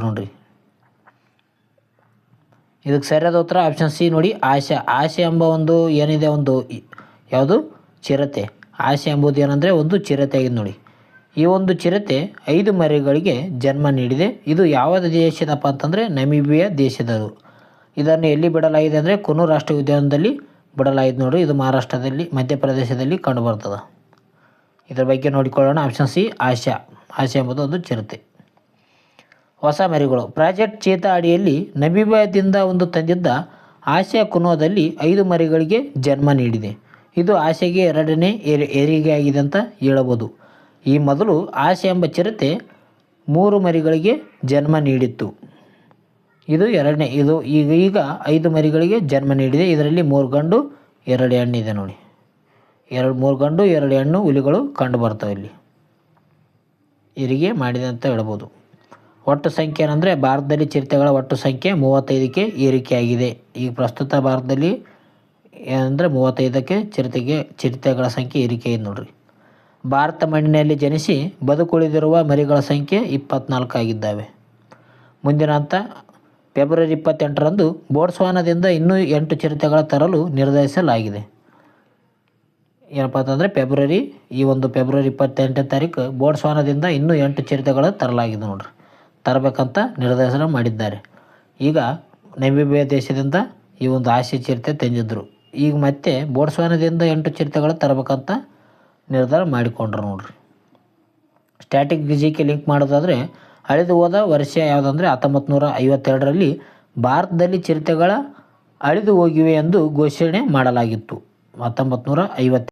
ನೋಡಿರಿ. ಇದಕ್ಕೆ ಸರಿಯಾದ ಉತ್ತರ ಆಪ್ಷನ್ ಸಿ ನೋಡಿ, ಆಶೆ. ಆಶೆ ಎಂಬ ಒಂದು ಏನಿದೆ ಒಂದು ಯಾವುದು ಚಿರತೆ. ಆಶೆ ಎಂಬುದು ಏನಂದರೆ ಒಂದು ಚಿರತೆ ಆಗಿದೆ ನೋಡಿ. ಈ ಒಂದು ಚಿರತೆ 5 ಮರಿಗಳಿಗೆ ಜನ್ಮ ನೀಡಿದೆ. ಇದು ಯಾವ ದೇಶದಪ್ಪ ಅಂತಂದರೆ ನಮೀಬಿಯಾ ದೇಶದದು. ಇದನ್ನು ಎಲ್ಲಿ ಬಿಡಲಾಗಿದೆ ಅಂದರೆ ಕುನು ರಾಷ್ಟ್ರೀಯ ಉದ್ಯಾನದಲ್ಲಿ ಬಿಡಲಾಗಿದೆ ನೋಡಿ. ಇದು ಮಹಾರಾಷ್ಟ್ರದಲ್ಲಿ ಮಧ್ಯಪ್ರದೇಶದಲ್ಲಿ ಕಂಡುಬರ್ತದೆ. ಇದರ ಬಗ್ಗೆ ನೋಡಿಕೊಳ್ಳೋಣ. ಆಪ್ಷನ್ ಸಿ ಆಶಾ. ಆಶೆ ಎಂಬುದು ಒಂದು ಚಿರತೆ. ಹೊಸ ಮರಿಗಳು. ಪ್ರಾಜೆಕ್ಟ್ ಚೀತಾ ಅಡಿಯಲ್ಲಿ ನಮೀಬಿಯಾದಿಂದ ಒಂದು ತಂದಿದ್ದ ಆಶಾ ಕುನೋದಲ್ಲಿ 5 ಮರಿಗಳಿಗೆ ಜನ್ಮ ನೀಡಿದೆ. ಇದು ಆಶೆಗೆ 2ನೇ ಹೆರಿಗೆಯಾಗಿದೆ ಅಂತ ಹೇಳಬಹುದು. ಈ ಮೊದಲು ಆಶೆ ಎಂಬ ಚಿರತೆ 3 ಮರಿಗಳಿಗೆ ಜನ್ಮ ನೀಡಿತ್ತು. ಇದು 2ನೇ. ಇದು ಈಗ 5 ಮರಿಗಳಿಗೆ ಜನ್ಮ ನೀಡಿದೆ. ಇದರಲ್ಲಿ 3 ಗಂಡು 2 ಹೆಣ್ಣು ಇದೆ ನೋಡಿ. 3 ಗಂಡು 2 ಹೆಣ್ಣು ಹುಲಿಗಳು ಕಂಡು ಬರ್ತವೆ ಇಲ್ಲಿ. ಹೆರಿಗೆ ಮಾಡಿದೆ ಅಂತ ಹೇಳ್ಬೋದು. ಒಟ್ಟು ಸಂಖ್ಯೆ ಏನಂದರೆ ಭಾರತದಲ್ಲಿ ಚಿರತೆಗಳ ಒಟ್ಟು ಸಂಖ್ಯೆ 35ಕ್ಕೆ ಏರಿಕೆಯಾಗಿದೆ. ಈಗ ಪ್ರಸ್ತುತ ಭಾರತದಲ್ಲಿ ಏನಂದರೆ 35ಕ್ಕೆ ಚಿರತೆಗಳ ಸಂಖ್ಯೆ ಏರಿಕೆಯಾಗಿದೆ ನೋಡ್ರಿ. ಭಾರತ ಮಣ್ಣಿನಲ್ಲಿ ಜನಿಸಿ ಬದುಕುಳಿದಿರುವ ಮರಿಗಳ ಸಂಖ್ಯೆ 24 ಆಗಿದ್ದಾವೆ. ಮುಂದಿನ ಹಂತ ಫೆಬ್ರವರಿ 28ರಂದು ಬೋಟ್ಸ್ವಾನಾದಿಂದ ಇನ್ನೂ 8 ಚಿರತೆಗಳ ತರಲು ನಿರ್ಧರಿಸಲಾಗಿದೆ. ಏನಪ್ಪ ಅಂತಂದರೆ ಫೆಬ್ರವರಿ 28ನೇ ತಾರೀಕು ಬೋಟ್ಸ್ವಾನಾದಿಂದ ಇನ್ನೂ 8 ಚಿರತೆಗಳ ತರಲಾಗಿದೆ ನೋಡ್ರಿ. ತರಬೇಕಂತ ನಿರ್ದೇಶನ ಮಾಡಿದ್ದಾರೆ. ಈಗ ನಮೀಬಿಯಾ ದೇಶದಿಂದ ಈ ಒಂದು ಆಶೆ ಚಿರತೆ ತಂದಿದ್ದರು. ಈಗ ಮತ್ತೆ ಬೋಟ್ಸ್ವಾನಾದಿಂದ 8 ಚಿರತೆಗಳು ತರಬೇಕಂತ ನಿರ್ಧಾರ ಮಾಡಿಕೊಂಡ್ರು ನೋಡ್ರಿ. ಸ್ಟ್ಯಾಟಿಕ್ ಜಿಕೆ ಲಿಂಕ್ ಮಾಡೋದಾದರೆ ಅಳಿದು ಹೋದ ವರ್ಷ ಯಾವುದಂದರೆ 1952ರಲ್ಲಿ ಭಾರತದಲ್ಲಿ ಚಿರತೆಗಳ ಅಳಿದು ಹೋಗಿವೆ ಎಂದು ಘೋಷಣೆ ಮಾಡಲಾಗಿತ್ತು. 1950